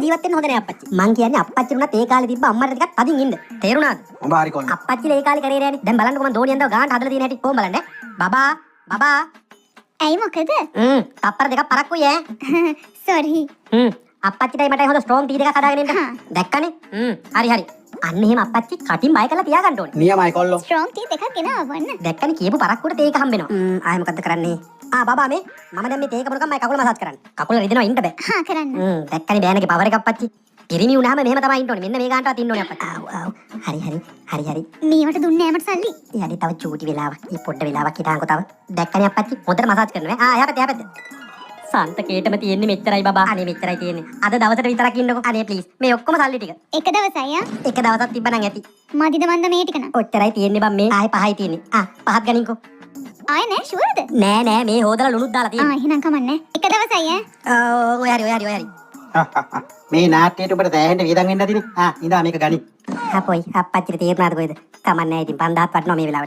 ජීවත් වෙන්න හොඳ නෑ අප්පච්චි. මං කියන්නේ අප්පච්චි උනත් ඒ කාලේ තිබ්බ අම්මට ටිකක් තදින් ඉන්න. තේරුණාද? උඹ හරි කොල්ල. අප්පච්චි ඒ කාලේ කරේ නෑනේ. දැන් බලන්නකො මං දෝනියෙන් දව ගානට හදලා තියෙන හැටි. කොහොම බලන්න? බබා. ඇයි මොකද? තප්පර දෙකක් පරක්කුයි ඈ. සෝරි. අප්පච්චිටයි මටයි හොඳ ස්ට්‍රෝං ටී දෙකක් හදාගෙන ඉන්න. දැක්කනේ? හරි. අන්න එහෙම අප්පච්චි කටින් බය කරලා තියාගන්න ඕනේ. නියමයි කොල්ලෝ. ස්ට්‍රෝං ටී දෙකක් ගෙනාවන්න. දැක්කනේ කියපු පරක්කුට තේක හම්බෙනවා. ආයෙ මොකද්ද කරන්නේ? බබා මේ මම දැන් මේ තේක බොනකම් මම කකුල මසාජ් කරන්න. කකුල රිදෙනවා ඉන්න බෑ. හා කරන්න. දැක්කනේ බෑනගේ පවර් එක අප්පච්චි. පිරිමි වුණාම මෙහෙම තමයි ඉන්න ඕනේ. මෙන්න මේ ගානටවත් ඉන්න ඕනේ අප්පච්චි. හරි. මේවට දුන්නේ නෑමට සල්ලි. යඩි තව චූටි වෙලාවක්. ඊ පොඩ්ඩ වෙලාවක් හිටාන්කො තව. දැක්කනේ අප්පච්චි. හොඳට මසාජ් කරනවා. එහා පැත්ත. සන්තකේටම තියෙන්නේ මෙච්චරයි බබා. අනේ මෙච්චරයි තියෙන්නේ. අද දවසට විතරක් ඉන්නකෝ. අනේ ප්ලීස්. මේ ඔක්කොම සල්ලි ටික. එක දවසයි ආ. එක දවසක් තිබ්බනම් ඇති. මදිද මන්ද මේ ටික නම්. ඔච්චරයි තියෙන්නේ බම් මේ. ආයේ 5යි තියෙන්නේ. පහත් ගනින්කෝ. ආයේ නෑ ෂුවර්ද? නෑ මේ හොදලා ලුණුත් දාලා තියෙන්නේ. එහෙනම් කමන්නේ. එක දවසයි ඈ. ඔය හරි. මේ නාට්‍යයට උඹට දැහැන්න වේදන් වෙන්න ඇතිනේ. ඉඳා මේක ගනි. අපොයි අප්පච්චිට තේරුණාද කොහෙද? කමන්නේ ඉතින් 5000ක් වටනවා මේ වෙලාවට.